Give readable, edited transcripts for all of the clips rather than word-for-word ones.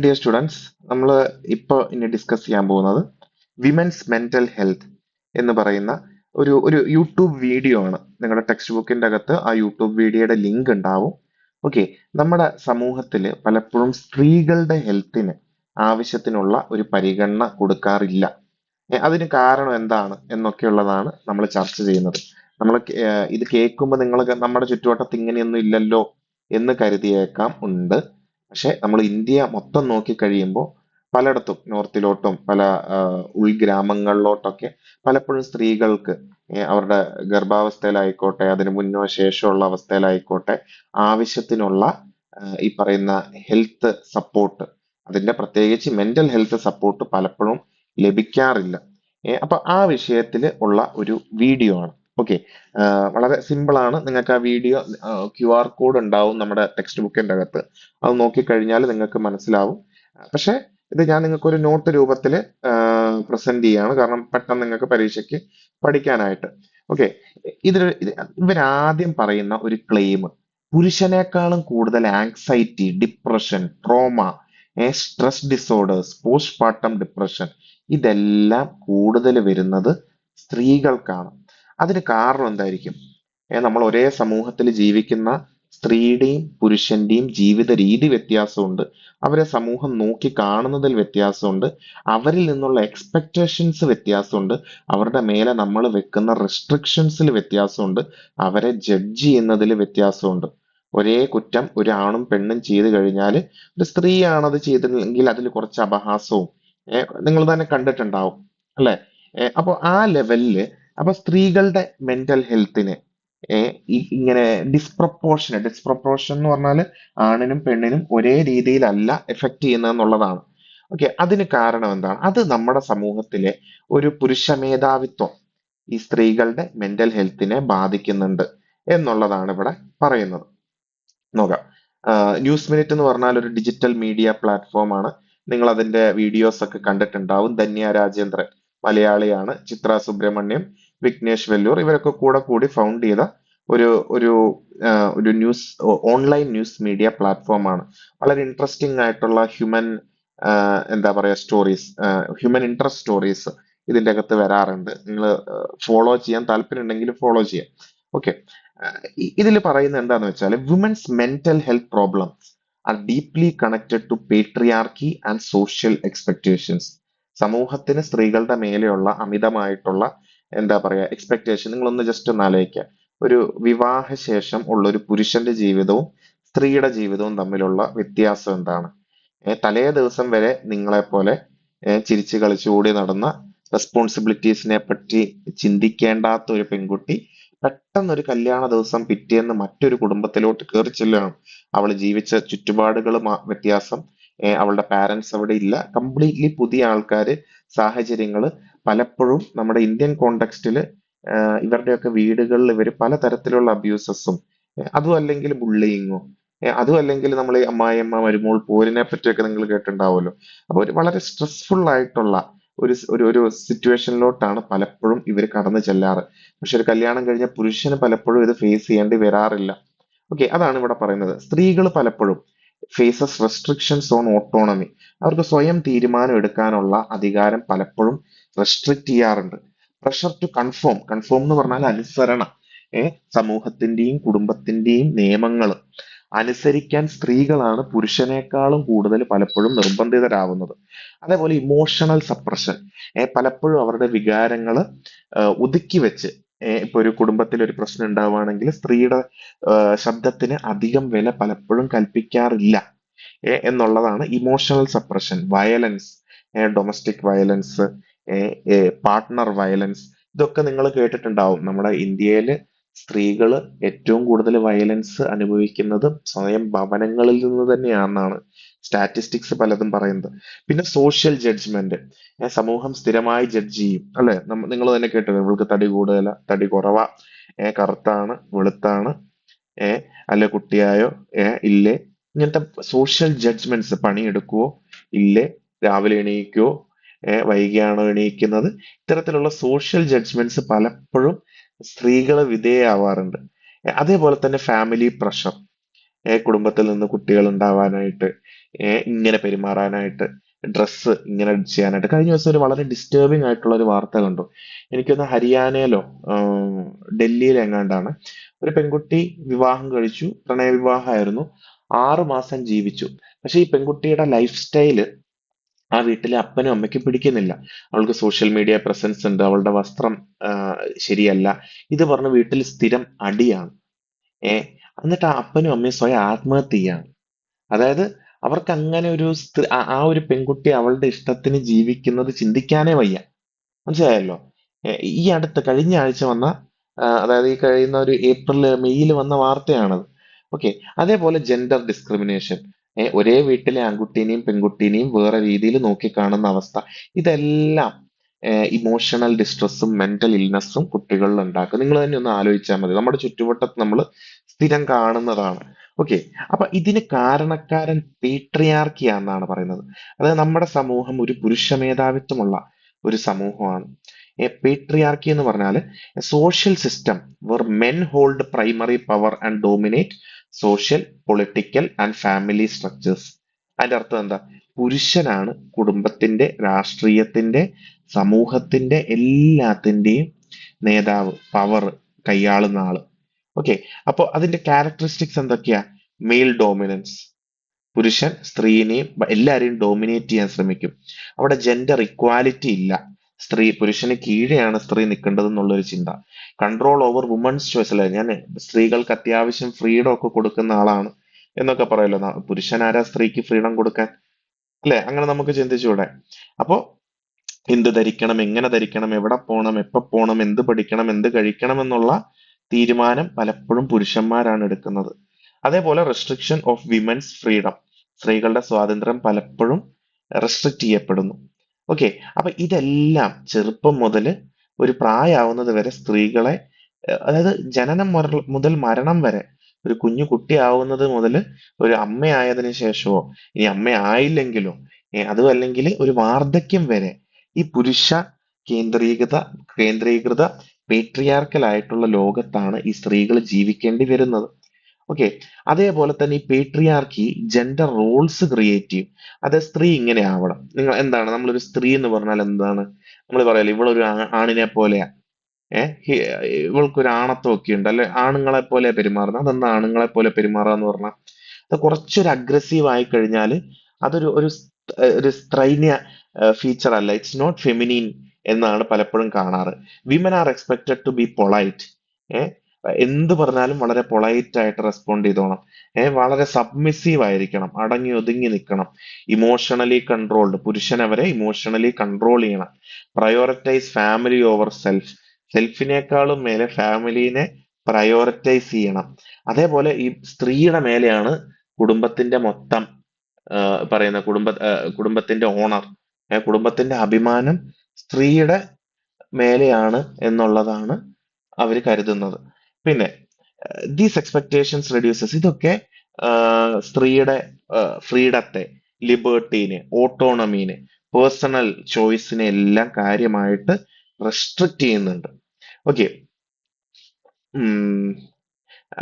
Dear students, നമ്മൾ ഇപ്പോൾ ഇനി ഡിസ്കസ് ചെയ്യാൻ പോകുന്നത് വിമൻസ് മെന്റൽ ഹെൽത്ത് എന്ന് പറയുന്ന ഒരു യൂട്യൂബ് വീഡിയോ ആണ്. നിങ്ങളുടെ ടെക്സ്റ്റ് ബുക്കിന്റെ അകത്ത് ആ യൂട്യൂബ് വീഡിയോയുടെ ലിങ്ക് ഉണ്ടാവും. ഓക്കെ. നമ്മുടെ സമൂഹത്തിൽ പലപ്പോഴും സ്ത്രീകളുടെ ഹെൽത്തിന് ആവശ്യത്തിനുള്ള ഒരു പരിഗണന കൊടുക്കാറില്ല. അതിന് കാരണം എന്താണ് എന്നൊക്കെയുള്ളതാണ് നമ്മൾ ചർച്ച ചെയ്യുന്നത്. നമ്മൾ ഇത് കേൾക്കുമ്പോൾ നിങ്ങൾ നമ്മുടെ ചുറ്റുവട്ടത്ത് ഇങ്ങനെയൊന്നും ഇല്ലല്ലോ എന്ന് കരുതിയേക്കാം, ഉണ്ട്. പക്ഷെ നമ്മൾ ഇന്ത്യ മൊത്തം നോക്കി കഴിയുമ്പോൾ പലയിടത്തും നോർത്തിലോട്ടും പല ഉൾഗ്രാമങ്ങളിലോട്ടൊക്കെ പലപ്പോഴും സ്ത്രീകൾക്ക് അവരുടെ ഗർഭാവസ്ഥയിലായിക്കോട്ടെ അതിന് മുന്നോ ശേഷമുള്ള അവസ്ഥയിലായിക്കോട്ടെ ആവശ്യത്തിനുള്ള ഈ പറയുന്ന ഹെൽത്ത് സപ്പോർട്ട്, അതിന്റെ പ്രത്യേകിച്ച് മെന്റൽ ഹെൽത്ത് സപ്പോർട്ട് പലപ്പോഴും ലഭിക്കാറില്ല. അപ്പൊ ആ വിഷയത്തിൽ ഉള്ള ഒരു വീഡിയോ ആണ്. ഓക്കെ. വളരെ സിമ്പിൾ ആണ്. നിങ്ങൾക്ക് ആ വീഡിയോ QR കോഡ് ഉണ്ടാവും നമ്മുടെ ടെക്സ്റ്റ് ബുക്കിന്റെ അകത്ത്. അത് നോക്കിക്കഴിഞ്ഞാൽ നിങ്ങൾക്ക് മനസ്സിലാവും. പക്ഷെ ഇത് ഞാൻ നിങ്ങൾക്ക് ഒരു നോട്ട് രൂപത്തിൽ പ്രസന്റ് ചെയ്യാണ്, കാരണം പെട്ടെന്ന് നിങ്ങൾക്ക് പരീക്ഷയ്ക്ക് പഠിക്കാനായിട്ട്. ഓക്കെ. ഇവരാദ്യം പറയുന്ന ഒരു ക്ലെയിം, പുരുഷനേക്കാളും കൂടുതൽ anxiety, depression, trauma, stress disorders, postpartum depression, ഇതെല്ലാം കൂടുതൽ വരുന്നത് സ്ത്രീകൾക്കാണ്. അതിന് കാരണം എന്തായിരിക്കും? നമ്മൾ ഒരേ സമൂഹത്തിൽ ജീവിക്കുന്ന സ്ത്രീയുടെയും പുരുഷന്റെയും ജീവിത രീതി വ്യത്യാസമുണ്ട്. അവരെ സമൂഹം നോക്കി കാണുന്നതിൽ വ്യത്യാസമുണ്ട്. അവരിൽ നിന്നുള്ള എക്സ്പെക്ടേഷൻസ് വ്യത്യാസമുണ്ട്. അവരുടെ മേലെ നമ്മൾ വെക്കുന്ന റെസ്ട്രിക്ഷൻസിൽ വ്യത്യാസമുണ്ട്. അവരെ ജഡ്ജ് ചെയ്യുന്നതിൽ വ്യത്യാസമുണ്ട്. ഒരേ കുറ്റം ഒരു ആണും പെണ്ണും ചെയ്തു കഴിഞ്ഞാൽ ഒരു സ്ത്രീയാണത് ചെയ്തില്ലെങ്കിൽ അതിൽ കുറച്ച് അപഹാസവും നിങ്ങൾ തന്നെ കണ്ടിട്ടുണ്ടാവും, അല്ലെ? അപ്പൊ ആ ലെവലില് അപ്പൊ സ്ത്രീകളുടെ മെന്റൽ ഹെൽത്തിനെ ഇങ്ങനെ ഡിസ്പ്രപ്പോർഷൻ എന്ന് പറഞ്ഞാൽ ആണിനും പെണ്ണിനും ഒരേ രീതിയിലല്ല എഫക്ട് ചെയ്യുന്നതെന്നുള്ളതാണ്. ഓക്കെ. അതിന് കാരണം എന്താണ്? അത് നമ്മുടെ സമൂഹത്തിലെ ഒരു പുരുഷ മേധാവിത്വം ഈ സ്ത്രീകളുടെ മെന്റൽ ഹെൽത്തിനെ ബാധിക്കുന്നുണ്ട് എന്നുള്ളതാണ് ഇവിടെ പറയുന്നത്. നോക്കാം. ന്യൂസ് മിനിറ്റ് എന്ന് പറഞ്ഞാൽ ഒരു ഡിജിറ്റൽ മീഡിയ പ്ലാറ്റ്ഫോം ആണ്. നിങ്ങൾ അതിന്റെ വീഡിയോസ് ഒക്കെ കണ്ടിട്ടുണ്ടാവും. ധന്യ രാജേന്ദ്രൻ മലയാളിയാണ്. ചിത്ര സുബ്രഹ്മണ്യം, വിഘ്നേഷ് വെല്ലൂർ ഇവരൊക്കെ കൂടെ കൂടി ഫൗണ്ട് ചെയ്ത ഒരു ഒരു ഒരു ഓൺലൈൻ ന്യൂസ് മീഡിയ പ്ലാറ്റ്ഫോം ആണ്. വളരെ ഇൻട്രസ്റ്റിംഗ് ആയിട്ടുള്ള എന്താ പറയാ സ്റ്റോറീസ്, ഹ്യൂമൻ ഇൻട്രസ്റ്റ് സ്റ്റോറീസ് ഇതിന്റെ അകത്ത് വരാറുണ്ട്. നിങ്ങൾ ഫോളോ ചെയ്യാൻ താല്പര്യം ഉണ്ടെങ്കിൽ ഫോളോ ചെയ്യാം. ഓക്കെ. ഇതിൽ പറയുന്നത് എന്താന്ന് വെച്ചാൽ women's mental health problems are deeply connected to patriarchy and social expectations. സമൂഹത്തിന് സ്ത്രീകളുടെ മേലെയുള്ള അമിതമായിട്ടുള്ള എന്താ പറയാ എക്സ്പെക്ടേഷൻ. നിങ്ങളൊന്ന് ജസ്റ്റ് ഒന്ന് ആലോചിക്കുക. ഒരു വിവാഹശേഷം ഉള്ള ഒരു പുരുഷന്റെ ജീവിതവും സ്ത്രീയുടെ ജീവിതവും തമ്മിലുള്ള വ്യത്യാസം എന്താണ്? തലേ ദിവസം വരെ നിങ്ങളെ പോലെ ചിരിച്ചു കളിച്ച് ഓടി നടന്ന റെസ്പോൺസിബിലിറ്റീസിനെ പറ്റി ചിന്തിക്കേണ്ടാത്ത ഒരു പെൺകുട്ടി പെട്ടെന്ന് ഒരു കല്യാണ ദിവസം പിറ്റേന്ന് മറ്റൊരു കുടുംബത്തിലോട്ട് കയറി ചെല്ലുകയാണ്. അവൾ ജീവിച്ച ചുറ്റുപാടുകൾ വ്യത്യാസം, അവളുടെ പാരന്റ്സ് അവിടെ ഇല്ല, കംപ്ലീറ്റ്ലി പുതിയ ആൾക്കാര്, സാഹചര്യങ്ങള്. പലപ്പോഴും നമ്മുടെ ഇന്ത്യൻ കോണ്ടെക്സ്റ്റില് ഇവരുടെയൊക്കെ വീടുകളിൽ ഇവർ പലതരത്തിലുള്ള അബ്യൂസസും അതും അല്ലെങ്കിൽ ബുള്ളിയിങ്ങും അതും അല്ലെങ്കിൽ നമ്മൾ ഈ അമ്മായിയമ്മ മരുമോൾ പോരിനെ പറ്റിയൊക്കെ നിങ്ങൾ കേട്ടിട്ടുണ്ടാവുമല്ലോ. അപ്പൊ ഒരു വളരെ സ്ട്രെസ്ഫുൾ ആയിട്ടുള്ള ഒരു സിറ്റുവേഷനിലോട്ടാണ് പലപ്പോഴും ഇവർ കടന്നു ചെല്ലാറ്. പക്ഷെ ഒരു കല്യാണം കഴിഞ്ഞ പുരുഷന് പലപ്പോഴും ഇത് ഫേസ് ചെയ്യേണ്ടി വരാറില്ല. ഓക്കെ. അതാണ് ഇവിടെ പറയുന്നത്. സ്ത്രീകൾ പലപ്പോഴും ഫേസസ് റെസ്ട്രിക്ഷൻസ് ഓൺ ഓട്ടോണമി. അവർക്ക് സ്വയം തീരുമാനം എടുക്കാനുള്ള അധികാരം പലപ്പോഴും റെസ്ട്രിക്ട് ചെയ്യാറുണ്ട്. പ്രഷർ ടു കൺഫോം എന്ന് പറഞ്ഞാൽ അനുസരണ. സമൂഹത്തിന്റെയും കുടുംബത്തിന്റെയും നിയമങ്ങൾ അനുസരിക്കാൻ സ്ത്രീകളാണ് പുരുഷനേക്കാളും കൂടുതൽ പലപ്പോഴും നിർബന്ധിതരാവുന്നത്. അതേപോലെ ഇമോഷണൽ സപ്രഷൻ. പലപ്പോഴും അവരുടെ വികാരങ്ങള് ഒതുക്കി വെച്ച്, ഇപ്പൊ ഒരു കുടുംബത്തിൽ ഒരു പ്രശ്നം ഉണ്ടാവുകയാണെങ്കിൽ സ്ത്രീയുടെ ശബ്ദത്തിന് അധികം വില പലപ്പോഴും കൽപ്പിക്കാറില്ല എന്നുള്ളതാണ് emotional suppression. Violence, domestic violence, partner violence, ഇതൊക്കെ നിങ്ങൾ കേട്ടിട്ടുണ്ടാവും. നമ്മുടെ ഇന്ത്യയില് സ്ത്രീകള് ഏറ്റവും കൂടുതൽ വയലൻസ് അനുഭവിക്കുന്നത് സ്വയം ഭവനങ്ങളിൽ നിന്ന് തന്നെയാണെന്നാണ് സ്റ്റാറ്റിസ്റ്റിക്സ് പലതും പറയുന്നത്. പിന്നെ സോഷ്യൽ ജഡ്ജ്മെന്റ്. സമൂഹം സ്ഥിരമായി ജഡ്ജ് ചെയ്യും, അല്ലെ? നിങ്ങൾ തന്നെ കേട്ടത് ഇവൾക്ക് തടി കൂടുതല, തടി കുറവാ, കറുത്താണ്, വെളുത്താണ്, അല്ലെ കുട്ടിയായോ, ഇല്ലേ, ഇങ്ങനത്തെ സോഷ്യൽ ജഡ്ജ്മെന്റ്സ്. പണിയെടുക്കുവോ ഇല്ലേ, രാവിലെ എണീക്കുവോ, വൈകിയാണോ എണീക്കുന്നത്, ഇത്തരത്തിലുള്ള സോഷ്യൽ ജഡ്ജ്മെന്റ്സ് പലപ്പോഴും സ്ത്രീകൾ വിധേയമാവാറുണ്ട്. അതേപോലെ തന്നെ ഫാമിലി പ്രഷർ. കുടുംബത്തിൽ നിന്ന് കുട്ടികൾ ഉണ്ടാവാനായിട്ട്, ഇങ്ങനെ പെരുമാറാനായിട്ട്, ഡ്രസ്സ് ഇങ്ങനെ ചെയ്യാനായിട്ട്. കഴിഞ്ഞ ദിവസം ഒരു വളരെ ഡിസ്റ്റർബിംഗ് ആയിട്ടുള്ള ഒരു വാർത്ത കണ്ടു. എനിക്കൊന്ന് ഹരിയാനയിലോ ഡൽഹിയിലോ എങ്ങാണ്ടാണ്. ഒരു പെൺകുട്ടി വിവാഹം കഴിച്ചു, പ്രണയവിവാഹമായിരുന്നു, 6 മാസം ജീവിച്ചു. പക്ഷെ ഈ പെൺകുട്ടിയുടെ ലൈഫ് സ്റ്റൈല് ആ വീട്ടിലെ അപ്പനും അമ്മയ്ക്കും പിടിക്കുന്നില്ല. അവൾക്ക് സോഷ്യൽ മീഡിയ പ്രസൻസ് ഉണ്ട്, അവളുടെ വസ്ത്രം ആ, ശരിയല്ല. ഇത് പറഞ്ഞ് വീട്ടിൽ സ്ഥിരം അടിയാണ്. ഏ എന്നിട്ട് ആ അപ്പനും അമ്മയും സ്വയം ആത്മഹത്യ ചെയ്യാണ്. അതായത് അവർക്ക് അങ്ങനെ ഒരു ആ ഒരു പെൺകുട്ടി അവളുടെ ഇഷ്ടത്തിന് ജീവിക്കുന്നത് ചിന്തിക്കാനേ വയ്യ. മനസ്സിലായല്ലോ? ഈ അടുത്ത് കഴിഞ്ഞ ആഴ്ച വന്ന, അതായത് ഈ കഴിയുന്ന ഒരു ഏപ്രിൽ മെയ്യിൽ വന്ന വാർത്തയാണത്. ഓക്കെ. അതേപോലെ ജെൻഡർ ഡിസ്ക്രിമിനേഷൻ, ഒരേ വീട്ടിലെ ആൺകുട്ടീനെയും പെൺകുട്ടീനെയും വേറെ രീതിയിൽ നോക്കിക്കാണുന്ന അവസ്ഥ, ഇതെല്ലാം ഇമോഷണൽ ഡിസ്ട്രെസ്സും മെന്റൽ ഇൽനെസ്സും കുട്ടികളിൽ ഉണ്ടാക്കും. നിങ്ങൾ തന്നെ ഒന്ന് ആലോചിച്ചാൽ മതി, നമ്മുടെ ചുറ്റുവട്ടത്ത് നമ്മൾ സ്ഥിരം കാണുന്നതാണ്. ഓക്കെ. അപ്പൊ ഇതിന് കാരണക്കാരൻ പീട്രിയാർക്കിയാന്നാണ് പറയുന്നത്. അതായത് നമ്മുടെ സമൂഹം ഒരു പുരുഷ മേധാവിത്വമുള്ള ഒരു സമൂഹമാണ്. പേട്രിയാർക്കി എന്ന് പറഞ്ഞാൽ social system where men hold primary power and dominate social, political and family structures. അതിന്റെ അർത്ഥം എന്താ? പുരുഷനാണ് കുടുംബത്തിന്റെ, രാഷ്ട്രീയത്തിന്റെ, സമൂഹത്തിന്റെ എല്ലാത്തിന്റെയും നേതാവ്, പവർ കൈയാളുന്ന ആള്. ഓക്കെ. അപ്പൊ അതിന്റെ ക്യാരക്ടറിസ്റ്റിക്സ് എന്തൊക്കെയാ? മെയിൽ ഡോമിനൻസ്, പുരുഷൻ സ്ത്രീനെയും എല്ലാരെയും ഡോമിനേറ്റ് ചെയ്യാൻ ശ്രമിക്കും. അവിടെ ജെൻഡർ ഇക്വാലിറ്റി ഇല്ല. പുരുഷന് കീഴെയാണ് സ്ത്രീ നിൽക്കേണ്ടത് എന്നുള്ളൊരു ചിന്ത. കൺട്രോൾ ഓവർ വുമൺസ് ചോയ്സ് അല്ലേ, ഞാൻ സ്ത്രീകൾക്ക് അത്യാവശ്യം ഫ്രീഡം ഒക്കെ കൊടുക്കുന്ന ആളാണ് എന്നൊക്കെ പറയല്ലോ. പുരുഷനാരാ സ്ത്രീക്ക് ഫ്രീഡം കൊടുക്കാൻ? അല്ലെ? അങ്ങനെ നമുക്ക് ചിന്തിച്ചൂടെ? അപ്പോ എന്ത് ധരിക്കണം, എങ്ങനെ ധരിക്കണം, എവിടെ പോണം, എപ്പോ പോണം, എന്ത് പഠിക്കണം, എന്ത് കഴിക്കണം എന്നുള്ള തീരുമാനം പലപ്പോഴും പുരുഷന്മാരാണ് എടുക്കുന്നത്. അതേപോലെ റെസ്ട്രിക്ഷൻ ഓഫ് വിമൻസ് ഫ്രീഡം, സ്ത്രീകളുടെ സ്വാതന്ത്ര്യം പലപ്പോഴും റെസ്ട്രിക്ട് ചെയ്യപ്പെടുന്നു. ഓക്കെ. അപ്പൊ ഇതെല്ലാം ചെറുപ്പം മുതൽ ഒരു പ്രായമാവുന്നത് വരെ സ്ത്രീകളെ, അതായത് ജനനം മുതൽ മരണം വരെ, ഒരു കുഞ്ഞു കുട്ടിയാവുന്നത് മുതൽ ഒരു അമ്മയായതിനു ശേഷമോ, ഇനി അമ്മയായില്ലെങ്കിലോ, അതും അല്ലെങ്കിൽ ഒരു വാർദ്ധക്യം വരെ ഈ പുരുഷ കേന്ദ്രീകൃത കേന്ദ്രീകൃത പേട്രിയാർക്കൽ ആയിട്ടുള്ള ലോകത്താണ് ഈ സ്ത്രീകൾ ജീവിക്കേണ്ടി വരുന്നത്. ഓക്കെ. അതേപോലെ തന്നെ ഈ പേട്രിയാർക്കി ജെൻഡർ റോൾസ് ക്രിയേറ്റ് ചെയ്യും. അത് സ്ത്രീ ഇങ്ങനെ ആവണം. നിങ്ങൾ എന്താണ്, നമ്മളൊരു സ്ത്രീ എന്ന് പറഞ്ഞാൽ എന്താണ്? നമ്മൾ പറയല്ലോ, ഇവളൊരു ആണിനെ പോലെയാ. ഇവൾക്കൊരു ആണത്വമൊക്കെ ഉണ്ട് അല്ലെ, ആണുങ്ങളെ പോലെ പെരുമാറുന്നത്. അതെന്താ ആണുങ്ങളെ പോലെ പെരുമാറുക എന്ന് പറഞ്ഞാൽ? അത് കുറച്ചൊരു അഗ്രസീവ് ആയി കഴിഞ്ഞാൽ അതൊരു ഒരു ഒരു സ്ത്രൈന്യ ഫീച്ചർ അല്ല, ഇറ്റ്സ് നോട്ട് ഫെമിനീൻ എന്നാണ് പലപ്പോഴും കാണാറ്. Women are expected to be polite. ഏഹ് എന്ത് പറഞ്ഞാലും വളരെ പൊളൈറ്റ് ആയിട്ട് റെസ്പോണ്ട് ചെയ്തോണം. വളരെ സബ്മിസീവ് ആയിരിക്കണം, അടങ്ങി ഒതുങ്ങി നിൽക്കണം. ഇമോഷണലി കൺട്രോൾഡ്, പുരുഷൻ അവരെ ഇമോഷണലി കൺട്രോൾ ചെയ്യണം. പ്രയോറിറ്റൈസ് ഫാമിലി ഓവർ സെൽഫ്, സെൽഫിനേക്കാളും മേലെ ഫാമിലിനെ പ്രയോറിറ്റൈസ് ചെയ്യണം. അതേപോലെ ഈ സ്ത്രീയുടെ മേലെയാണ് കുടുംബത്തിന്റെ മൊത്തം, പറയുന്ന കുടുംബത്തിന്റെ ഓണർ, കുടുംബത്തിന്റെ അഭിമാനം സ്ത്രീയുടെ മേലെയാണ് എന്നുള്ളതാണ് അവർ കരുതുന്നത്. പിന്നെ ദീസ് എക്സ്പെക്ടേഷൻസ് റെഡ്യൂസസ്, ഇതൊക്കെ സ്ത്രീയുടെ ഫ്രീഡത്തെ, ലിബർട്ടീനെ, ഓട്ടോണമീനെ, പേഴ്സണൽ ചോയ്സിനെ എല്ലാം കാര്യമായിട്ട് റെസ്ട്രിക്ട് ചെയ്യുന്നുണ്ട്. ഓക്കെ.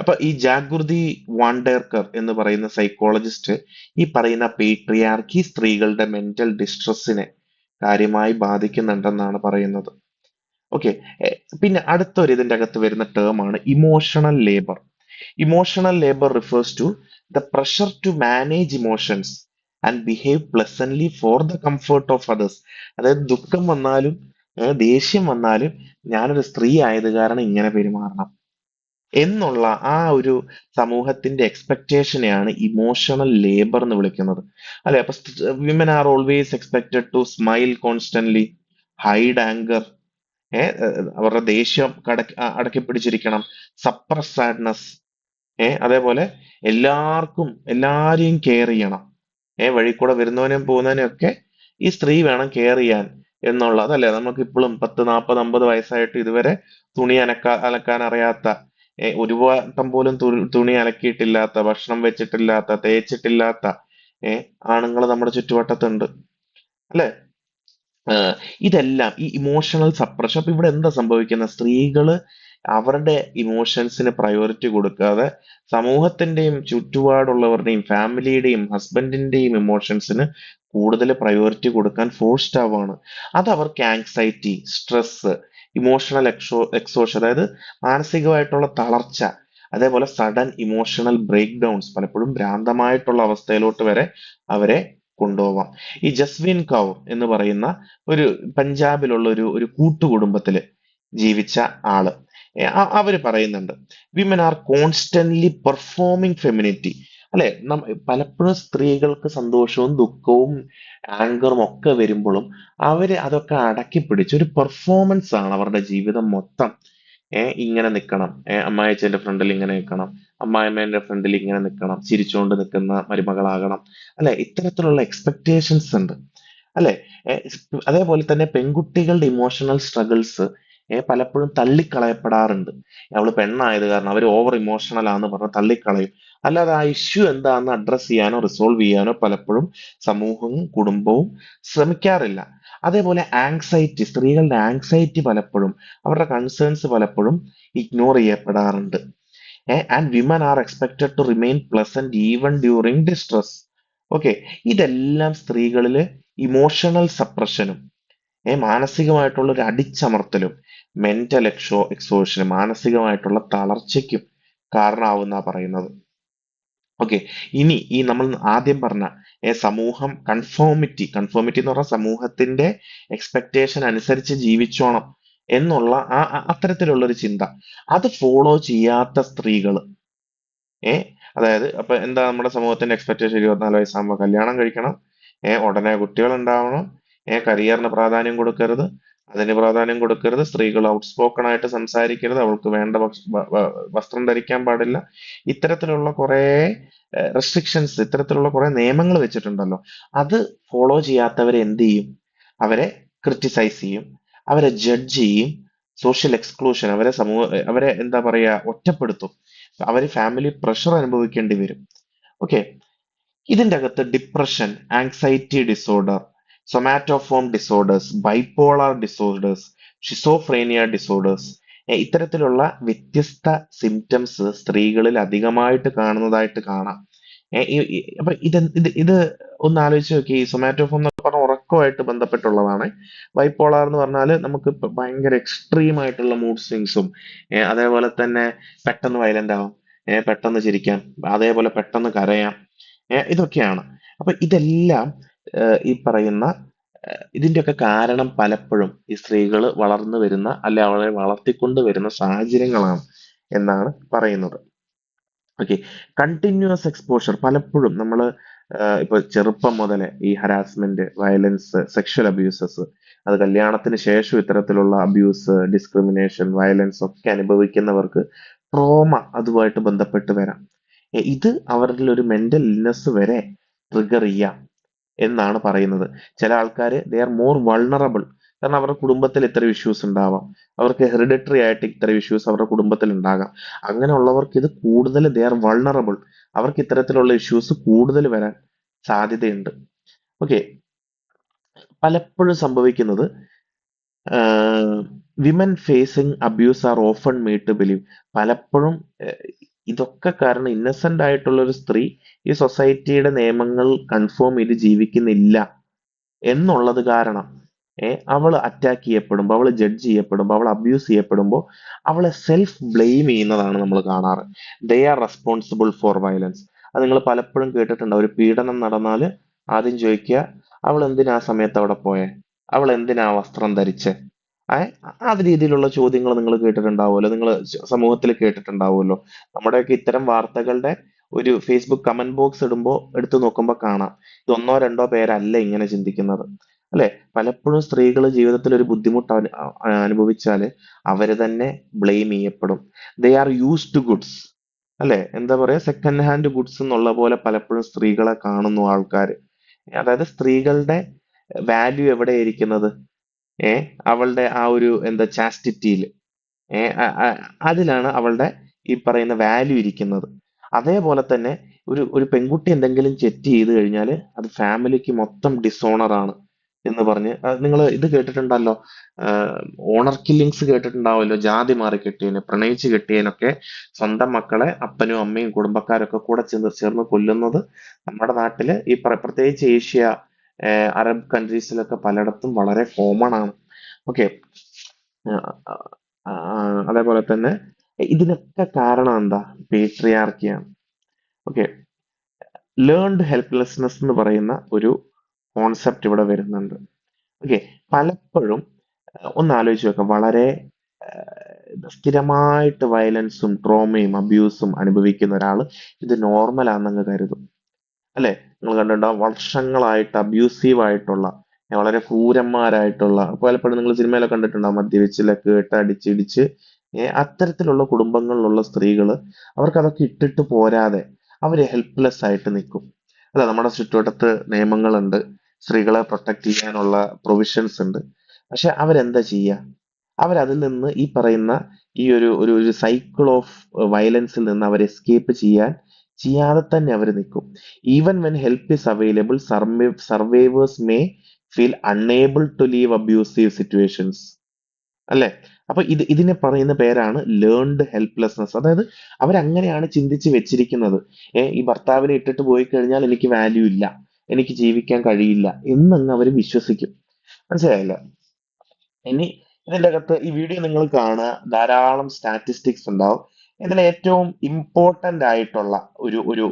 അപ്പൊ ഈ ജാഗൃതി വാണ്ടേർക്കർ എന്ന് പറയുന്ന സൈക്കോളജിസ്റ്റ് ഈ പറയുന്ന പേട്രിയാർക്കി സ്ത്രീകളുടെ മെന്റൽ ഡിസ്ട്രെസ്സിനെ കാര്യമായി ബാധിക്കുന്നുണ്ടെന്നാണ് പറയുന്നത്. ഓക്കെ. പിന്നെ അടുത്തൊരു ഇതിന്റെ അകത്ത് വരുന്ന ടേം ആണ് emotional labour. Emotional labour refers to the pressure to manage emotions and behave pleasantly for the comfort of others. അതായത് ദുഃഖം വന്നാലും ദേഷ്യം വന്നാലും ഞാനൊരു സ്ത്രീ ആയത് കാരണം ഇങ്ങനെ പെരുമാറണം എന്നുള്ള ആ ഒരു സമൂഹത്തിന്റെ എക്സ്പെക്ടേഷനെയാണ് ഇമോഷണൽ ലേബർ എന്ന് വിളിക്കുന്നത്. അല്ലെ? അപ്പൊ women are always expected to smile constantly, hide anger, അവരുടെ ദേഷ്യം അടക്കി പിടിച്ചിരിക്കണം, സപ്രസ് സാഡ്നസ്, അതേപോലെ എല്ലാരെയും കെയർ ചെയ്യണം. വഴി കൂടെ വരുന്നവനെയും പോകുന്നവനെയും ഒക്കെ ഈ സ്ത്രീ വേണം കെയർ ചെയ്യാൻ എന്നുള്ള അതല്ലേ. നമുക്ക് ഇപ്പോഴും 10, 40, 50 വയസ്സായിട്ട് ഇതുവരെ തുണി അലക്കാൻ അറിയാത്ത, ഒരു വട്ടം പോലും തുണി അലക്കിയിട്ടില്ലാത്ത, ഭക്ഷണം വെച്ചിട്ടില്ലാത്ത, തേച്ചിട്ടില്ലാത്ത ആണുങ്ങൾ നമ്മുടെ ചുറ്റുവട്ടത്തുണ്ട്. അല്ലെ? ഇതെല്ലാം ഈ ഇമോഷണൽ സപ്രഷൻ. അപ്പൊ ഇവിടെ എന്താ സംഭവിക്കുന്നത്? സ്ത്രീകള് അവരുടെ ഇമോഷൻസിന് പ്രയോറിറ്റി കൊടുക്കാതെ സമൂഹത്തിന്റെയും ചുറ്റുപാടുള്ളവരുടെയും ഫാമിലിയുടെയും ഹസ്ബൻഡിന്റെയും ഇമോഷൻസിന് കൂടുതൽ പ്രയോറിറ്റി കൊടുക്കാൻ ഫോഴ്സ്ഡ് ആവുകയാണ്. അത് അവർക്ക് ആങ്സൈറ്റി, സ്ട്രെസ്, ഇമോഷണൽ എക്സോഷൻ, അതായത് മാനസികമായിട്ടുള്ള തളർച്ച, അതേപോലെ സഡൻ ഇമോഷണൽ ബ്രേക്ക് ഡൗൺസ്, പലപ്പോഴും ഭ്രാന്തമായിട്ടുള്ള അവസ്ഥയിലോട്ട് വരെ അവരെ കൊണ്ടുപോവാം. ഈ ജസ്വിൻ കൗർ എന്ന് പറയുന്ന ഒരു പഞ്ചാബിലുള്ള ഒരു കൂട്ടുകുടുംബത്തില് ജീവിച്ച ആള്, അവര് പറയുന്നുണ്ട്, women are constantly performing femininity. അല്ലെ, പലപ്പോഴും സ്ത്രീകൾക്ക് സന്തോഷവും ദുഃഖവും ആങ്കറും ഒക്കെ വരുമ്പോഴും അവര് അതൊക്കെ അടക്കി പിടിച്ച് ഒരു പെർഫോമൻസ് ആണ് അവരുടെ ജീവിതം മൊത്തം. ഇങ്ങനെ നിൽക്കണം, അമ്മായിയച്ഛന്റെ ഫ്രണ്ടിൽ ഇങ്ങനെ നിൽക്കണം, അമ്മായിമ്മേന്റെ ഫ്രണ്ടിൽ ഇങ്ങനെ നിൽക്കണം, ചിരിച്ചുകൊണ്ട് നിൽക്കുന്ന മരുമകളാകണം. അല്ലെ, ഇത്തരത്തിലുള്ള എക്സ്പെക്ടേഷൻസ് ഉണ്ട്. അല്ലെ, അതേപോലെ തന്നെ പെൺകുട്ടികളുടെ ഇമോഷണൽ സ്ട്രഗിൾസ് പലപ്പോഴും തള്ളിക്കളയപ്പെടാറുണ്ട്. അവള് പെണ്ണായത് കാരണം അവര് ഓവർ ഇമോഷണൽ ആന്ന് പറഞ്ഞ് തള്ളിക്കളയും. അല്ലാതെ ആ ഇഷ്യൂ എന്താണെന്ന് അഡ്രസ് ചെയ്യാനോ റിസോൾവ് ചെയ്യാനോ പലപ്പോഴും സമൂഹവും കുടുംബവും ശ്രമിക്കാറില്ല. അതേപോലെ ആങ്സൈറ്റി, സ്ത്രീകളുടെ ആങ്സൈറ്റി പലപ്പോഴും, അവരുടെ കൺസേൺസ് പലപ്പോഴും ഇഗ്നോർ ചെയ്യപ്പെടാറുണ്ട്. And women are expected to remain pleasant even during distress. Okay, ഇതെല്ലാം സ്ത്രീകളില് ഇമോഷണൽ സപ്രഷനും മാനസികമായിട്ടുള്ള ഒരു അടിച്ചമർത്തലും മെന്റൽ എക്സോഷനും മാനസികമായിട്ടുള്ള തളർച്ചയ്ക്കും കാരണമാവുന്ന പറയുന്നത്. ഓക്കെ, ഇനി ഈ നമ്മൾ ആദ്യം പറഞ്ഞ സമൂഹം കൺഫോമിറ്റി എന്ന് പറഞ്ഞാൽ സമൂഹത്തിന്റെ എക്സ്പെക്ടേഷൻ അനുസരിച്ച് ജീവിച്ചോണം എന്നുള്ള അത്തരത്തിലുള്ള ഒരു ചിന്ത, അത് ഫോളോ ചെയ്യാത്ത സ്ത്രീകൾ, ഏ അതായത് അപ്പൊ എന്താ നമ്മുടെ സമൂഹത്തിന്റെ എക്സ്പെക്ടേഷൻ? 24 വയസ്സാകുമ്പോൾ കല്യാണം കഴിക്കണം, ഉടനെ കുട്ടികൾ ഉണ്ടാവണം, കരിയറിന് പ്രാധാന്യം കൊടുക്കരുത്, അതിന് പ്രാധാന്യം കൊടുക്കരുത്, സ്ത്രീകൾ ഔട്ട്സ്പോക്കൺ ആയിട്ട് സംസാരിക്കരുത്, അവൾക്ക് വേണ്ട വസ്ത്രം ധരിക്കാൻ പാടില്ല. ഇത്തരത്തിലുള്ള കുറെ റെസ്ട്രിക്ഷൻസ്, ഇത്തരത്തിലുള്ള കുറെ നിയമങ്ങൾ വെച്ചിട്ടുണ്ടല്ലോ. അത് ഫോളോ ചെയ്യാത്തവരെ എന്ത് ചെയ്യും? അവരെ ക്രിട്ടിസൈസ് ചെയ്യും, അവരെ ജഡ്ജ് ചെയ്യും, സോഷ്യൽ എക്സ്ക്ലൂഷൻ, അവരെ എന്താ പറയാ, ഒറ്റപ്പെടുത്തും, അവര് ഫാമിലി പ്രഷർ അനുഭവിക്കേണ്ടി വരും. ഓക്കെ, ഇതിന്റെ അകത്ത് depression, anxiety disorder, somatoform disorders, bipolar disorders, schizophrenia disorders, ഇത്തരത്തിലുള്ള വ്യത്യസ്ത സിംറ്റംസ് സ്ത്രീകളിൽ അധികമായിട്ട് കാണുന്നതായിട്ട് കാണാം. അപ്പൊ ഇത് ഒന്ന് ആലോചിച്ച് നോക്കി. ഈ സൊമാറ്റോഫോം എന്ന് പറഞ്ഞ ഉറക്കമായിട്ട് ബന്ധപ്പെട്ടുള്ളതാണ്. ബൈപോളാർ എന്ന് പറഞ്ഞാൽ നമുക്ക് ഭയങ്കര എക്സ്ട്രീം ആയിട്ടുള്ള മൂഡ് സ്വിങ്സും, അതേപോലെ തന്നെ പെട്ടെന്ന് വയലന്റ് ആവാം, പെട്ടെന്ന് ചിരിക്കാം, അതേപോലെ പെട്ടെന്ന് കരയാം, ഇതൊക്കെയാണ്. അപ്പൊ ഇതെല്ലാം ഈ പറയുന്ന ഇതിന്റെയൊക്കെ കാരണം പലപ്പോഴും ഈ സ്ത്രീകൾ വളർന്നു വരുന്ന, അല്ലെ അവളെ വളർത്തിക്കൊണ്ട് വരുന്ന സാഹചര്യങ്ങളാണ് എന്നാണ് പറയുന്നത്. ഓക്കെ, കണ്ടിന്യൂസ് എക്സ്പോഷർ, പലപ്പോഴും നമ്മൾ ഇപ്പൊ ചെറുപ്പം മുതലേ ഈ ഹരാസ്മെന്റ്, വയലൻസ്, സെക്ഷൽ അബ്യൂസസ്, അത് കല്യാണത്തിന് ശേഷം ഇത്തരത്തിലുള്ള അബ്യൂസ്, ഡിസ്ക്രിമിനേഷൻ, വയലൻസ് ഒക്കെ അനുഭവിക്കുന്നവർക്ക് ട്രോമ അതുമായിട്ട് ബന്ധപ്പെട്ട് വരാം. ഇത് അവരിൽ ഒരു മെന്റൽ ഇൽനെസ് വരെ ട്രിഗർ ചെയ്യാം എന്നാണ് പറയുന്നത്. ചില ആൾക്കാർ ദേ ആർ മോർ വൾണറബിൾ, കാരണം അവരുടെ കുടുംബത്തിൽ ഇത്തരം ഇഷ്യൂസ് ഉണ്ടാവാം, അവർക്ക് ഹെറിഡിറ്ററി ആയിട്ട് ഇത്തരം ഇഷ്യൂസ് അവരുടെ കുടുംബത്തിൽ ഉണ്ടാകാം. അങ്ങനെയുള്ളവർക്ക് ഇത് കൂടുതൽ ദേ ആർ വൾണറബിൾ, അവർക്ക് ഇത്തരത്തിലുള്ള ഇഷ്യൂസ് കൂടുതൽ വരാൻ സാധ്യതയുണ്ട്. ഓക്കെ, പലപ്പോഴും സംഭവിക്കുന്നത് women facing abuse are often made to believe. പലപ്പോഴും ഇതൊക്കെ കാരണം ഇന്നസെന്റ് ആയിട്ടുള്ള ഒരു സ്ത്രീ ഈ സൊസൈറ്റിയുടെ നിയമങ്ങൾ കൺഫേം ചെയ്ത് ജീവിക്കുന്നില്ല എന്നുള്ളത് കാരണം അവൾ അറ്റാക്ക് ചെയ്യപ്പെടുമ്പോൾ, അവൾ ജഡ്ജ് ചെയ്യപ്പെടുമ്പോൾ, അവൾ അബ്യൂസ് ചെയ്യപ്പെടുമ്പോൾ അവളെ സെൽഫ് ബ്ലെയിം ചെയ്യുന്നതാണ് നമ്മൾ കാണാറ്. They are responsible for violence. അത് നിങ്ങൾ പലപ്പോഴും കേട്ടിട്ടുണ്ടാവും. ഒരു പീഡനം നടന്നാൽ ആദ്യം ചോദിക്കുക, അവൾ എന്തിനാ ആ സമയത്ത് അവിടെ പോയെ, അവൾ എന്തിനാ ആ വസ്ത്രം ധരിച്ചേ, ആ രീതിയിലുള്ള ചോദ്യങ്ങൾ നിങ്ങൾ കേട്ടിട്ടുണ്ടാവുമല്ലോ, നിങ്ങൾ സമൂഹത്തിൽ കേട്ടിട്ടുണ്ടാവുമല്ലോ. നമ്മുടെയൊക്കെ ഇത്തരം വാർത്തകളുടെ ഒരു ഫേസ്ബുക്ക് കമന്റ് ബോക്സ് എടുത്തു നോക്കുമ്പോൾ കാണാം, ഇത് ഒന്നോ രണ്ടോ പേരല്ല ഇങ്ങനെ ചിന്തിക്കുന്നത്. അല്ലെ, പലപ്പോഴും സ്ത്രീകൾ ജീവിതത്തിൽ ഒരു ബുദ്ധിമുട്ട് അനുഭവിച്ചാല് അവര് തന്നെ ബ്ലെയിം ചെയ്യപ്പെടും. They are used goods. അല്ലെ, എന്താ പറയാ, സെക്കൻഡ് ഹാൻഡ് ഗുഡ്സ് എന്നുള്ള പോലെ പലപ്പോഴും സ്ത്രീകളെ കാണുന്നു ആൾക്കാർ. അതായത് സ്ത്രീകളുടെ വാല്യൂ എവിടെയായിരിക്കുന്നത്? ഏ അവളുടെ ആ ഒരു എന്താ ചാസ്റ്റിറ്റിയിൽ, അതിലാണ് അവളുടെ ഈ പറയുന്ന വാല്യൂ ഇരിക്കുന്നത്. അതേപോലെ തന്നെ ഒരു ഒരു പെൺകുട്ടി എന്തെങ്കിലും തെറ്റ് ചെയ്ത് കഴിഞ്ഞാൽ അത് ഫാമിലിക്ക് മൊത്തം ഡിസോണർ ആണ് എന്ന് പറഞ്ഞ് നിങ്ങൾ ഇത് കേട്ടിട്ടുണ്ടല്ലോ, ഓണർ കില്ലിങ്സ് കേട്ടിട്ടുണ്ടാവുമല്ലോ, ജാതി മാറി കെട്ടിയതിന്, പ്രണയിച്ച് കെട്ടിയതിനൊക്കെ സ്വന്തം മക്കളെ അപ്പനും അമ്മയും കുടുംബക്കാരൊക്കെ കൂടെ ചേർന്ന് കൊല്ലുന്നത് നമ്മുടെ നാട്ടില് പ്രത്യേകിച്ച് ഏഷ്യ, അറബ് കൺട്രീസിലൊക്കെ പലയിടത്തും വളരെ കോമൺ ആണ്. ഓക്കെ. അതേപോലെ തന്നെ ഇതിനൊക്കെ കാരണം എന്താ? പേട്രിയാർക്കിയാണ്. ഓക്കെ. ലേൺഡ് ഹെൽപ്ലെസ്നെസ് എന്ന് പറയുന്ന ഒരു കോൺസെപ്റ്റ് ഇവിടെ വരുന്നുണ്ട്. ഓക്കെ. പലപ്പോഴും ഒന്ന് ആലോചിച്ച് നോക്കാം, വളരെ സ്ഥിരമായിട്ട് വയലൻസും ട്രോമയും അബ്യൂസും അനുഭവിക്കുന്ന ഒരാൾ ഇത് നോർമൽ ആണെന്നങ്ങ് കരുതും. അല്ലെ? നിങ്ങൾ കണ്ടിട്ടുണ്ടാവും വർഷങ്ങളായിട്ട് അബ്യൂസീവ് ആയിട്ടുള്ള, വളരെ ക്രൂരന്മാരായിട്ടുള്ള, പലപ്പോഴും നിങ്ങൾ സിനിമയിലൊക്കെ കണ്ടിട്ടുണ്ടാവും, മദ്യപിച്ച് ലക്കിട്ട് അടിച്ചിടിച്ച് അത്തരത്തിലുള്ള കുടുംബങ്ങളിലുള്ള സ്ത്രീകള് അവർക്ക് അതൊക്കെ ഇട്ടിട്ട് പോരാതെ അവര് ഹെൽപ്ലെസ് ആയിട്ട് നിൽക്കും. അല്ല, നമ്മുടെ ചുറ്റുവട്ടത്ത് നിയമങ്ങളുണ്ട്, സ്ത്രീകളെ പ്രൊട്ടക്ട് ചെയ്യാനുള്ള പ്രൊവിഷൻസ് ഉണ്ട്. പക്ഷെ അവരെന്താ ചെയ്യുക? അവരതിൽ നിന്ന് ഈ പറയുന്ന ഈ ഒരു സൈക്കിൾ ഓഫ് വയലൻസിൽ നിന്ന് അവർ എസ്കേപ്പ് ചെയ്യാതെ തന്നെ അവർ നിൽക്കും. Even when help is available, survivors may feel unable to leave abusive situations. അല്ലെ? അപ്പൊ ഇതിനെ പറയുന്ന പേരാണ് ലേൺഡ് ഹെൽപ്ലെസ്നെസ്. അതായത് അവരങ്ങനെയാണ് ചിന്തിച്ച് വെച്ചിരിക്കുന്നത്. ഈ ഭർത്താവിനെ ഇട്ടിട്ട് പോയി കഴിഞ്ഞാൽ എനിക്ക് വാല്യൂ ഇല്ല, എനിക്ക് ജീവിക്കാൻ കഴിയില്ല എന്നങ്ങ് അവർ വിശ്വസിക്കും. മനസ്സിലായില്ല? ഇനി ഇതിന്റെ അകത്ത് ഈ വീഡിയോ നിങ്ങൾ കാണുക, ധാരാളം സ്റ്റാറ്റിസ്റ്റിക്സ് ഉണ്ടാവും. ഇതിൽ ഏറ്റവും ഇമ്പോർട്ടന്റ് ആയിട്ടുള്ള ഒരു ഒരു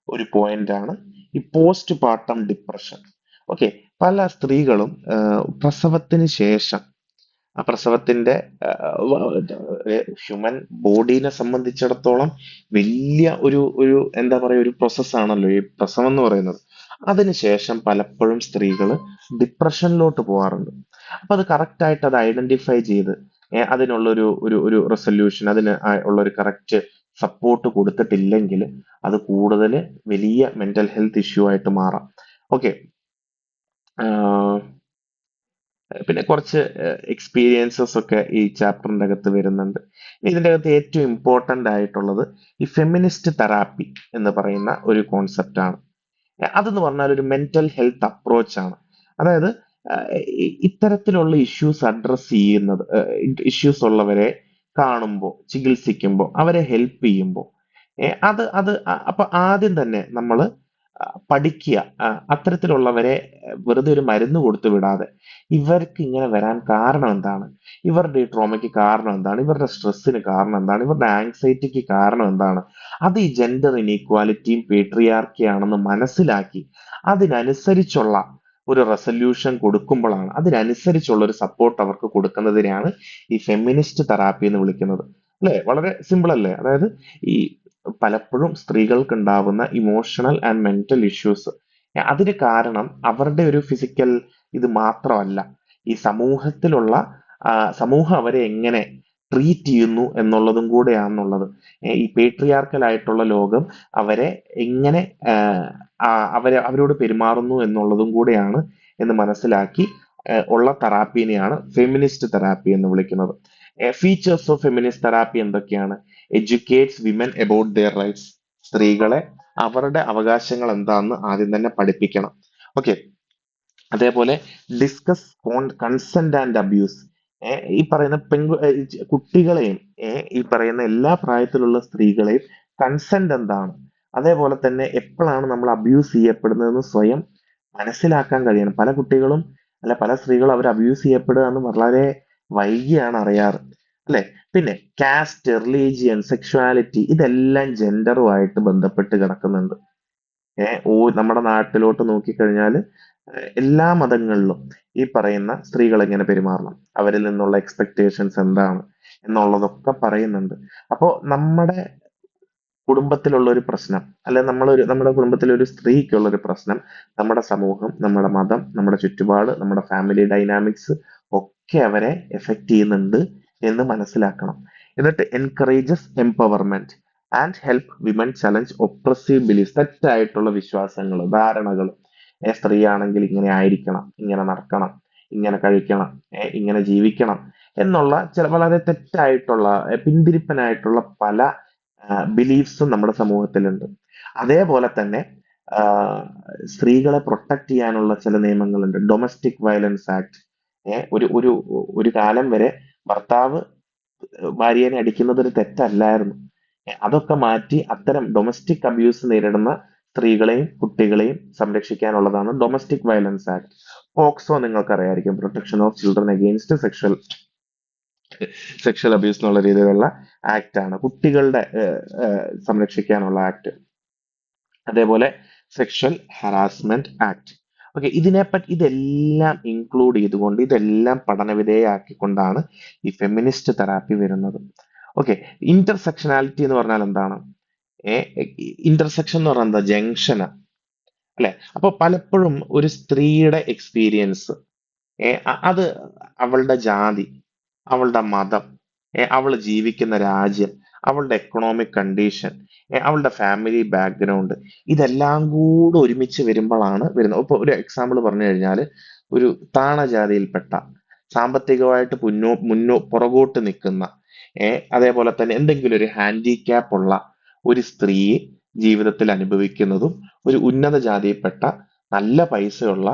ഒരു പോയിന്റ് ആണ് ഈ പോസ്റ്റ് പാർട്ടം ഡിപ്രഷൻ. ഓക്കെ. പല സ്ത്രീകളും പ്രസവത്തിന് ശേഷം, ആ പ്രസവത്തിന്റെ ഹ്യൂമൻ ബോഡീനെ സംബന്ധിച്ചിടത്തോളം വലിയ ഒരു എന്താ പറയുക, ഒരു പ്രോസസ്സാണല്ലോ ഈ പ്രസവം എന്ന് പറയുന്നത്. അതിനുശേഷം പലപ്പോഴും സ്ത്രീകൾ ഡിപ്രഷനിലോട്ട് പോകാറുണ്ട്. അപ്പൊ അത് കറക്റ്റ് ആയിട്ട് അത് ഐഡന്റിഫൈ ചെയ്ത് അതിനുള്ള ഒരു റെസൊല്യൂഷൻ, അതിന് ഉള്ള ഒരു കറക്റ്റ് സപ്പോർട്ട് കൊടുത്തിട്ടില്ലെങ്കിൽ അത് കൂടുതൽ വലിയ മെന്റൽ ഹെൽത്ത് ഇഷ്യൂ ആയിട്ട് മാറാം. ഓക്കെ. പിന്നെ കുറച്ച് എക്സ്പീരിയൻസസ് ഒക്കെ ഈ ചാപ്റ്ററിന്റെ അകത്ത് വരുന്നുണ്ട്. ഇതിന്റെ അകത്ത് ഏറ്റവും ഇമ്പോർട്ടന്റ് ആയിട്ടുള്ളത് ഈ ഫെമിനിസ്റ്റ് തെറാപ്പി എന്ന് പറയുന്ന ഒരു കോൺസെപ്റ്റ് ആണ്. അതെന്ന് പറഞ്ഞാൽ ഒരു മെന്റൽ ഹെൽത്ത് അപ്രോച്ച് ആണ്. അതായത് ഇത്തരത്തിലുള്ള ഇഷ്യൂസ് അഡ്രസ് ചെയ്യുന്നത്, ഇഷ്യൂസ് ഉള്ളവരെ കാണുമ്പോൾ, ചികിത്സിക്കുമ്പോൾ, അവരെ ഹെൽപ്പ് ചെയ്യുമ്പോൾ, അപ്പൊ ആദ്യം തന്നെ നമ്മൾ പഠിക്കുക, അത്തരത്തിലുള്ളവരെ വെറുതെ ഒരു മരുന്ന് കൊടുത്തു വിടാതെ ഇവർക്ക് ഇങ്ങനെ വരാൻ കാരണം എന്താണ്, ഇവരുടെ ഈ ട്രോമയ്ക്ക് കാരണം എന്താണ്, ഇവരുടെ സ്ട്രെസ്സിന് കാരണം എന്താണ്, ഇവരുടെ ആങ്സൈറ്റിക്ക് കാരണം എന്താണ്, അത് ഈ ജെൻഡർ ഇനീക്വാലിറ്റിയും പേട്രിയാർക്കിയാണെന്ന് മനസ്സിലാക്കി അതിനനുസരിച്ചുള്ള ഒരു റെസൊല്യൂഷൻ കൊടുക്കുമ്പോഴാണ്, അതിനനുസരിച്ചുള്ള ഒരു സപ്പോർട്ട് അവർക്ക് കൊടുക്കുന്നതിനെയാണ് ഈ ഫെമിനിസ്റ്റ് തെറാപ്പി എന്ന് വിളിക്കുന്നത്. അല്ലെ? വളരെ സിമ്പിൾ അല്ലേ? അതായത് ഈ പലപ്പോഴും സ്ത്രീകൾക്ക് ഉണ്ടാവുന്ന ഇമോഷണൽ ആൻഡ് മെന്റൽ ഇഷ്യൂസ്, അതിന് കാരണം അവരുടെ ഒരു ഫിസിക്കൽ ഇത് മാത്രമല്ല, ഈ സമൂഹത്തിലുള്ള സമൂഹം അവരെ എങ്ങനെ ട്രീറ്റ് ചെയ്യുന്നു എന്നുള്ളതും കൂടെയാണെന്നുള്ളത്. ഈ പേട്രിയാർക്കൽ ആയിട്ടുള്ള ലോകം അവരെ എങ്ങനെ അവരോട് പെരുമാറുന്നു എന്നുള്ളതും കൂടെയാണ് എന്ന് മനസ്സിലാക്കി ഉള്ള തെറാപ്പീനെയാണ് ഫെമിനിസ്റ്റ് തെറാപ്പി എന്ന് വിളിക്കുന്നത്. ഫീച്ചേഴ്സ് ഓഫ് ഫെമിനിസ്റ്റ് തെറാപ്പി എന്തൊക്കെയാണ്? Educates women about their rights. സ്ത്രീകളെ അവരുടെ അവകാശങ്ങൾ എന്താണെന്ന് ആദ്യം തന്നെ പഠിപ്പിക്കണം. ഓക്കെ. അതേപോലെ ഡിസ്കസ് കൺസെന്റ് ആൻഡ് അബ്യൂസ്. ഈ പറയുന്ന കുട്ടികളെയും ഈ പറയുന്ന എല്ലാ പ്രായത്തിലുള്ള സ്ത്രീകളെയും കൺസെന്റ് എന്താണ്, അതേപോലെ തന്നെ എപ്പോഴാണ് നമ്മൾ അബ്യൂസ് ചെയ്യപ്പെടുന്നതെന്ന് സ്വയം മനസ്സിലാക്കാൻ കഴിയണം. പല കുട്ടികളും, അല്ല പല സ്ത്രീകളും അവർ അബ്യൂസ് ചെയ്യപ്പെടുക എന്ന് വളരെ വൈകിയാണ് അറിയാറ്. അല്ലെ? പിന്നെ കാസ്റ്റ്, റിലീജിയൻ, സെക്ഷുവാലിറ്റി, ഇതെല്ലാം ജെൻഡറുമായിട്ട് ബന്ധപ്പെട്ട് കിടക്കുന്നുണ്ട്. നമ്മുടെ നാട്ടിലോട്ട് നോക്കിക്കഴിഞ്ഞാൽ എല്ലാ മതങ്ങളിലും ഈ പറയുന്ന സ്ത്രീകൾ എങ്ങനെ പെരുമാറണം, അവരിൽ നിന്നുള്ള എക്സ്പെക്ടേഷൻസ് എന്താണ് എന്നുള്ളതൊക്കെ പറയുന്നുണ്ട്. അപ്പോ നമ്മുടെ കുടുംബത്തിലുള്ള ഒരു പ്രശ്നം, അല്ലെ നമ്മുടെ കുടുംബത്തിലെ ഒരു സ്ത്രീക്കുള്ള ഒരു പ്രശ്നം, നമ്മുടെ സമൂഹം, നമ്മുടെ മതം, നമ്മുടെ ചുറ്റുപാട്, നമ്മുടെ ഫാമിലി ഡൈനാമിക്സ് ഒക്കെ അവരെ എഫക്ട് ചെയ്യുന്നുണ്ട് എന്ന് മനസ്സിലാക്കണം. എന്നിട്ട് encourages empowerment and help women challenge oppressive beliefs. തെറ്റായിട്ടുള്ള വിശ്വാസങ്ങൾ, ധാരണകൾ. സ്ത്രീ ആണെങ്കിൽ ഇങ്ങനെ ആയിരിക്കണം, ഇങ്ങനെ നടക്കണം, ഇങ്ങനെ കഴിക്കണം, ഇങ്ങനെ ജീവിക്കണം എന്നുള്ള ചില വളരെ തെറ്റായിട്ടുള്ള പിന്തിരിപ്പനായിട്ടുള്ള പല ബിലീഫ്സും നമ്മുടെ സമൂഹത്തിലുണ്ട്. അതേപോലെ തന്നെ ആഹ് സ്ത്രീകളെ പ്രൊട്ടക്ട് ചെയ്യാനുള്ള ചില നിയമങ്ങളുണ്ട്. Domestic violence act. ഒരു ഒരു ഒരു കാലം വരെ ഭർത്താവ് ഭാര്യനെ അടിക്കുന്നത് ഒരു തെറ്റല്ലായിരുന്നു. അതൊക്കെ മാറ്റി അത്തരം ഡൊമസ്റ്റിക് അബ്യൂസ് നേരിടുന്ന സ്ത്രീകളെയും കുട്ടികളെയും സംരക്ഷിക്കാനുള്ളതാണ് ഡൊമസ്റ്റിക് വയലൻസ് ആക്ട്. പോക്സോ നിങ്ങൾക്ക് അറിയായിരിക്കും, protection of children against sexual abuse എന്നുള്ള രീതിയിലുള്ള ആക്ട് ആണ്, കുട്ടികളുടെ സംരക്ഷിക്കാനുള്ള ആക്ട്. അതേപോലെ സെക്ഷൽ ഹറാസ്മെന്റ് ആക്ട്. ഓക്കെ, ഇതിനെപ്പറ്റി ഇതെല്ലാം ഇൻക്ലൂഡ് ചെയ്തുകൊണ്ട് ഇതെല്ലാം പഠനവിധേയമാക്കിക്കൊണ്ടാണ് ഈ ഫെമിനിസ്റ്റ് തെറാപ്പി വരുന്നത്. ഓക്കെ, ഇന്റർസെക്ഷനാലിറ്റി എന്ന് പറഞ്ഞാൽ എന്താണ്? ഇന്റർസെക്ഷൻ എന്ന് പറഞ്ഞാൽ എന്താ? ജംഗ്ഷൻ അല്ലെ? അപ്പൊ പലപ്പോഴും ഒരു സ്ത്രീയുടെ എക്സ്പീരിയൻസ്, അത് അവളുടെ ജാതി, അവളുടെ മതം, അവൾ ജീവിക്കുന്ന രാജ്യം, അവളുടെ എക്കണോമിക് കണ്ടീഷൻ, അവളുടെ ഫാമിലി ബാക്ക്ഗ്രൗണ്ട്, ഇതെല്ലാം കൂടെ ഒരുമിച്ച് വരുമ്പോഴാണ് വരുന്നത്. ഇപ്പൊ ഒരു എക്സാമ്പിൾ പറഞ്ഞു കഴിഞ്ഞാൽ, ഒരു താണ ജാതിയിൽപ്പെട്ട, സാമ്പത്തികമായിട്ട് പുറകോട്ട് നിൽക്കുന്ന, അതേപോലെ തന്നെ എന്തെങ്കിലും ഒരു ഹാൻഡിക്യാപ്പ് ഉള്ള ഒരു സ്ത്രീ ജീവിതത്തിൽ അനുഭവിക്കുന്നതും ഒരു ഉന്നത ജാതിയിൽപ്പെട്ട നല്ല പൈസയുള്ള,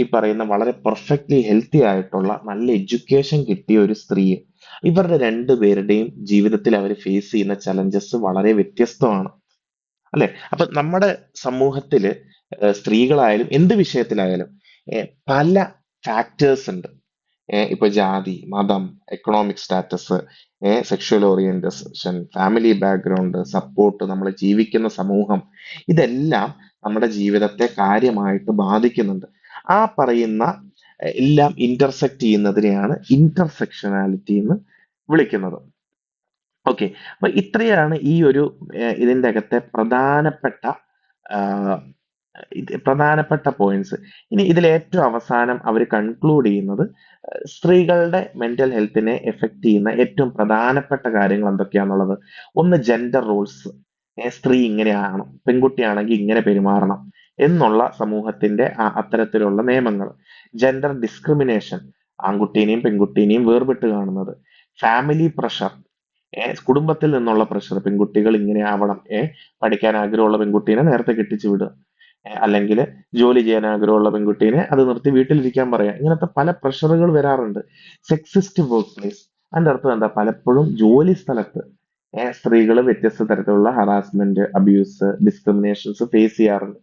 ഈ പറയുന്ന വളരെ പെർഫെക്റ്റ്ലി ഹെൽത്തി ആയിട്ടുള്ള നല്ല എഡ്യൂക്കേഷൻ കിട്ടിയ ഒരു സ്ത്രീ, ഇവരുടെ രണ്ടുപേരുടെയും ജീവിതത്തിൽ അവർ ഫേസ് ചെയ്യുന്ന ചലഞ്ചസ് വളരെ വ്യത്യസ്തമാണ്. അല്ലെ? അപ്പൊ നമ്മുടെ സമൂഹത്തില് സ്ത്രീകളായാലും എന്ത് വിഷയത്തിലായാലും പല ഫാക്ടേഴ്സ് ഉണ്ട്. ഇപ്പൊ ജാതി, മതം, economic status, sexual orientation, family background, support, നമ്മൾ ജീവിക്കുന്ന സമൂഹം, ഇതെല്ലാം നമ്മുടെ ജീവിതത്തെ കാര്യമായിട്ട് ബാധിക്കുന്നുണ്ട്. ആ പറയുന്ന എല്ലാം ഇന്റർസെക്ട് ചെയ്യുന്നതിനെയാണ് ഇന്റർസെക്ഷനാലിറ്റി എന്ന് വിളിക്കുന്നത്. ഓക്കെ, അപ്പൊ ഇത്രയാണ് ഈ ഒരു ഇതിന്റെ അകത്തെ ആഹ്, പ്രധാനപ്പെട്ട പോയിന്റ്സ്. ഇനി ഇതിൽ ഏറ്റവും അവസാനം അവർ കൺക്ലൂഡ് ചെയ്യുന്നത് സ്ത്രീകളുടെ മെന്റൽ ഹെൽത്തിനെ എഫക്ട് ചെയ്യുന്ന ഏറ്റവും പ്രധാനപ്പെട്ട കാര്യങ്ങൾ എന്തൊക്കെയാന്നുള്ളത്. ഒന്ന്, ജെൻഡർ റോൾസ്. സ്ത്രീ ഇങ്ങനെയാകണം, പെൺകുട്ടിയാണെങ്കിൽ ഇങ്ങനെ പെരുമാറണം എന്നുള്ള സമൂഹത്തിന്റെ അത്തരത്തിലുള്ള നിയമങ്ങൾ. ജെൻഡർ ഡിസ്ക്രിമിനേഷൻ, ആൺകുട്ടീനെയും പെൺകുട്ടീനെയും വേർപെട്ട് കാണുന്നത്. ഫാമിലി പ്രഷർ, കുടുംബത്തിൽ നിന്നുള്ള പ്രഷർ, പെൺകുട്ടികൾ ഇങ്ങനെ ആവണം, പഠിക്കാൻ ആഗ്രഹമുള്ള പെൺകുട്ടീനെ നേരത്തെ കെട്ടിച്ചു വിടുക, അല്ലെങ്കിൽ ജോലി ചെയ്യാൻ ആഗ്രഹമുള്ള പെൺകുട്ടീനെ അത് നിർത്തി വീട്ടിലിരിക്കാൻ പറയാം. ഇങ്ങനത്തെ പല പ്രഷറുകൾ വരാറുണ്ട്. സെക്സിസ്റ്റ് വർക്ക് പ്ലേസ്, അതിന്റെ അർത്ഥം എന്താ? പലപ്പോഴും ജോലി സ്ഥലത്ത് സ്ത്രീകൾ വ്യത്യസ്ത തരത്തിലുള്ള ഹറാസ്മെന്റ്, അബ്യൂസ്, ഡിസ്ക്രിമിനേഷൻസ് ഫേസ് ചെയ്യാറുണ്ട്.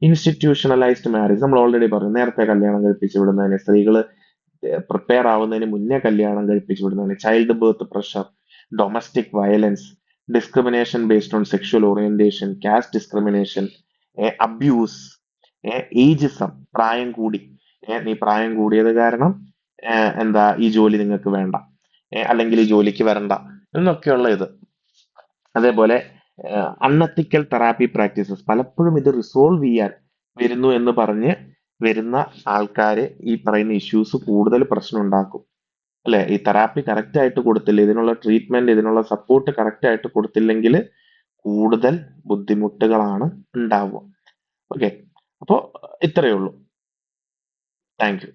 ഇൻസ്റ്റിറ്റ്യൂഷണലൈസ്ഡ് മാരേജ്, നമ്മൾ ഓൾറെഡി പറഞ്ഞു, നേരത്തെ കല്യാണം കഴിപ്പിച്ചു വിടുന്നതിന്, സ്ത്രീകൾ പ്രിപ്പയർ ആവുന്നതിന് മുന്നേ കല്യാണം കഴിപ്പിച്ചു വിടുന്നതിന്. Child birth pressure, domestic violence, discrimination based on sexual orientation, caste discrimination, abuse, ageism, പ്രായം കൂടി, നീ പ്രായം കൂടിയത് കാരണം എന്താ ഈ ജോലി നിങ്ങൾക്ക് വേണ്ട, അല്ലെങ്കിൽ ഈ ജോലിക്ക് വരണ്ട എന്നൊക്കെയുള്ള ഇത്. അതേപോലെ അൺഎത്തിക്കൽ തെറാപ്പി പ്രാക്ടീസസ്, പലപ്പോഴും ഇത് റിസോൾവ് ചെയ്യാൻ വരുന്നു എന്ന് പറഞ്ഞ് വരുന്ന ആൾക്കാര് ഈ പറയുന്ന ഇഷ്യൂസ് കൂടുതൽ പ്രശ്നം ഉണ്ടാക്കും. അല്ലെ? ഈ തെറാപ്പി കറക്റ്റ് ആയിട്ട് കൊടുത്തില്ല, ഇതിനുള്ള ട്രീറ്റ്മെന്റ്, ഇതിനുള്ള സപ്പോർട്ട് കറക്റ്റ് ആയിട്ട് കൊടുത്തില്ലെങ്കിൽ കൂടുതൽ ബുദ്ധിമുട്ടുകളാണ് ഉണ്ടാവുക. ഓക്കെ, അപ്പോ ഇത്രയേ ഉള്ളൂ. Thank you.